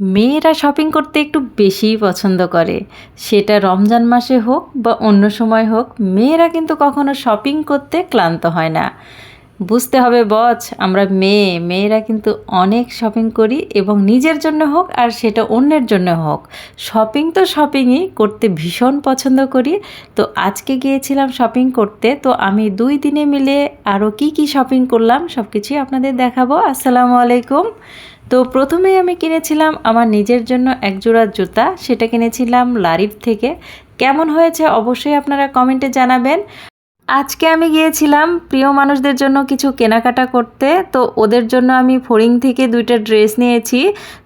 মেয়েরা শপিং করতে একটু বেশিই পছন্দ করে। সেটা রমজান মাসে হোক বা অন্য সময় হোক, মেয়েরা কিন্তু কখনো শপিং করতে ক্লান্ত হয় না। বুঝতে হবে আমরা মেয়েরা কিন্তু অনেক শপিং করি, এবং নিজের জন্য হোক আর সেটা অন্যের জন্য হোক, শপিং তো শপিংই করতে ভীষণ পছন্দ করি। তো আজকে গিয়েছিলাম শপিং করতে, তো আমি 2 দিনে মিলে আরও কি শপিং করলাম সব কিছুই আপনাদের দেখাবো। আসসালামু আলাইকুম। তো প্রথমেই আমি কিনেছিলাম আমার নিজের জন্য এক জোড়া জুতা, সেটা কিনেছিলাম লারিফ থেকে। কেমন হয়েছে অবশ্যই আপনারা কমেন্টে জানাবেন। আজকে আমি গিয়েছিলাম প্রিয় মানুষদের জন্য কিছু কেনাকাটা করতে, তো ওদের জন্য আমি ফড়িং থেকে 2টা ড্রেস নিয়েছি।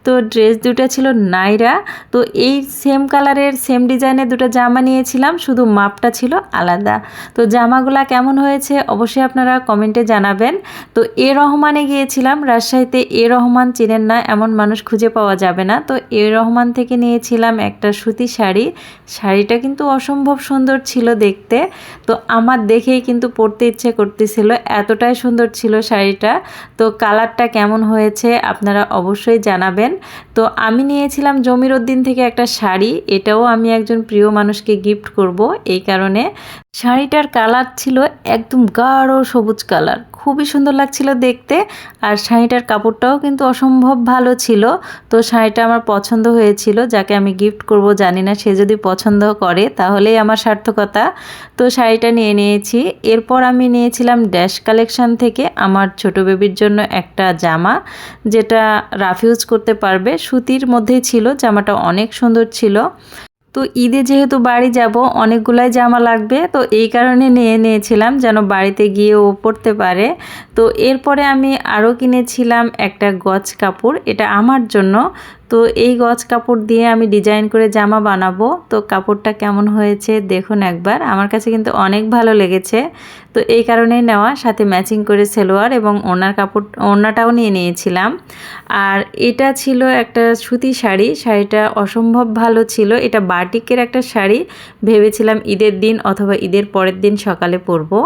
তো ড্রেস 2টা ছিল নাইরা। তো এই সেম কালারের সেম ডিজাইনের 2টা জামা নিয়েছিলাম, শুধু মাপটা ছিল আলাদা। তো জামাগুলা কেমন হয়েছে অবশ্যই আপনারা কমেন্টে জানাবেন। তো রহমানে গিয়েছিলাম, রাজশাহীতে রহমান চেনেন না এমন মানুষ খুঁজে পাওয়া যাবে না। তো রহমান থেকে নিয়েছিলাম একটা সুতি শাড়ি। শাড়িটা কিন্তু অসম্ভব সুন্দর ছিল দেখতে। তো আমার দেখেই কিন্তু পরতে ইচ্ছে করতেছিল, এতটাই সুন্দর ছিল শাড়িটা। তো কালারটা কেমন হয়েছে আপনারা অবশ্যই জানাবেন। তো আমি নিয়েছিলাম জমির উদ্দিন থেকে একটা শাড়ি, এটাও আমি একজন প্রিয় মানুষকে গিফট করব, এই কারণে। শাড়িটার কালার ছিল একদম গাঢ় সবুজ কালার, খুবই সুন্দর লাগছিল দেখতে। আর শাড়িটার কাপড়টাও কিন্তু অসম্ভব ভালো ছিল। তো শাড়িটা আমার পছন্দ হয়েছিল, যাকে আমি গিফট করব জানি না, সে যদি পছন্দ করে তাহলেই আমার সার্থকতা। তো শাড়িটা নিয়ে নিয়েছি। এরপর আমি নিয়েছিলাম ড্যাশ কালেকশন থেকে আমার ছোট বেবির জন্য একটা জামা, যেটা রাফ ইউজ করতে পারবে, সুতির মধ্যেই ছিল, জামাটা অনেক সুন্দর ছিল। তো ঈদে যেহেতু বাড়ি যাব, অনেকগুলাই জামা লাগবে, তো এই কারণে নিয়েছিলাম যেন বাড়িতে গিয়ে ও পরতে পারে। তো এরপরে আমি আরও কিনেছিলাম একটা গজ কাপড়, এটা আমার জন্য। তো এই গজ কাপড় দিয়ে আমি ডিজাইন করে জামা বানাবো। তো কাপড়টা কেমন হয়েছে দেখুন একবার, আমার কাছে কিন্তু অনেক ভালো লেগেছে। তো এই কারণেই নেওয়া, সাথে ম্যাচিং করে সেলোয়ার এবং ওড়নাটাও নিয়ে নিয়েছিলাম। আর এটা ছিল একটা সুতি শাড়ি, শাড়িটা অসম্ভব ভালো ছিল। এটা বাটিকের একটা শাড়ি, ভেবেছিলাম ঈদের দিন অথবা ঈদের পরের দিন সকালে পরবো।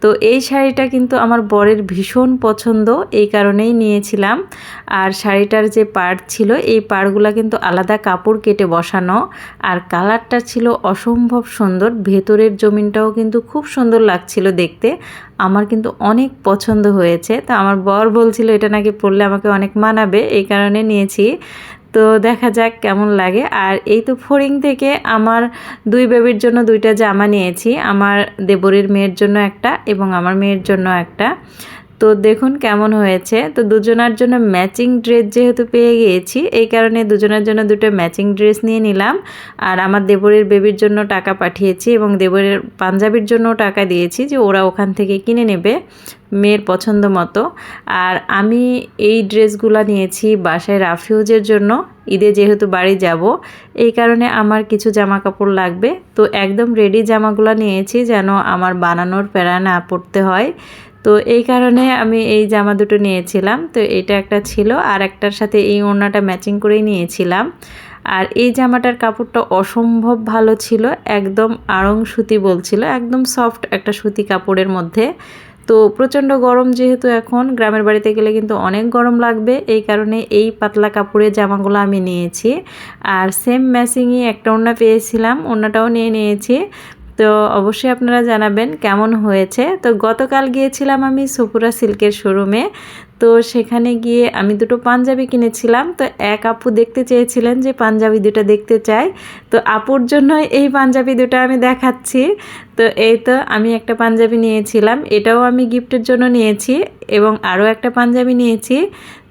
তো এই শাড়িটা কিন্তু আমার বরের ভীষণ পছন্দ, এই কারণেই নিয়েছিলাম। আর শাড়িটার যে পাড় ছিল, এই পাড়গুলো কিন্তু আলাদা কাপড় কেটে বসানো। আর কালারটা ছিল অসম্ভব সুন্দর, ভেতরের জমিনটাও কিন্তু খুব সুন্দর লাগছিল দেখতে। আমার কিন্তু অনেক পছন্দ হয়েছে। তো আমার বর বলছিল এটা নাকি পরলে আমাকে অনেক মানাবে, এই কারণে নিয়েছি। তো দেখা যাক কেমন লাগে। আর এই তো ফড়িং থেকে আমার 2 বেবির জন্য 2টা জামা নিয়েছি, আমার দেবরের মেয়ের জন্য একটা এবং আমার মেয়ের জন্য একটা। তো দেখুন কেমন হয়েছে। তো দুজনার জন্য ম্যাচিং ড্রেস যেহেতু পেয়ে গিয়েছি, এই কারণে দুজনের জন্য 2টা ম্যাচিং ড্রেস নিয়ে নিলাম। আর আমার দেবরের বেবির জন্য টাকা পাঠিয়েছি এবং দেবরের পাঞ্জাবির জন্য টাকা দিয়েছি, যে ওরা ওখান থেকে কিনে নেবে মেয়ের পছন্দ মতো। আর আমি এই ড্রেসগুলো নিয়েছি বাসায় রাফ ইউজের জন্য, ঈদে যেহেতু বাড়ি যাব, এই কারণে আমার কিছু জামা কাপড় লাগবে। তো একদম রেডি জামাগুলো নিয়েছি যেন আমার বানানোর প্যারা না পড়তে হয়। তো এই কারণে আমি এই জামা 2টো নিয়েছিলাম। তো এটা একটা ছিল, আর একটার সাথে এই ওড়নাটা ম্যাচিং করেই নিয়েছিলাম। আর এই জামাটার কাপড়টা অসম্ভব ভালো ছিল, একদম আড়ং সুতি বলছিল, একদম সফট একটা সুতি কাপড়ের মধ্যে। তো প্রচণ্ড গরম যেহেতু, এখন গ্রামের বাড়িতে গেলে কিন্তু অনেক গরম লাগবে, এই কারণে এই পাতলা কাপড়ের জামাগুলো আমি নিয়েছি। আর সেম ম্যাচিংই একটা ওড়না পেয়েছিলাম, ওড়নাটাও নিয়ে নিয়েছি। তো অবশ্যই আপনারা জানাবেন কেমন হয়েছে। তো গতকাল গিয়েছিলাম আমি সুপুরা সিল্কের শোরুমে। তো সেখানে গিয়ে আমি 2টো পাঞ্জাবি কিনেছিলাম। তো এক আপু দেখতে চেয়েছিলেন যে পাঞ্জাবি 2টা দেখতে চাই, তো আপুর জন্য এই পাঞ্জাবি 2টা আমি দেখাচ্ছি। তো এই তো আমি একটা পাঞ্জাবি নিয়েছিলাম, এটাও আমি গিফটের জন্য নিয়েছি, এবং আরও একটা পাঞ্জাবি নিয়েছি।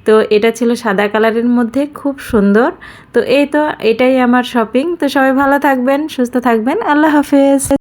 তো এটা ছিল সাদা কালারের মধ্যে, খুব সুন্দর। তো এই তো এটাই আমার শপিং। তো সবাই ভালো থাকবেন, সুস্থ থাকবেন, আল্লাহ হাফেজ।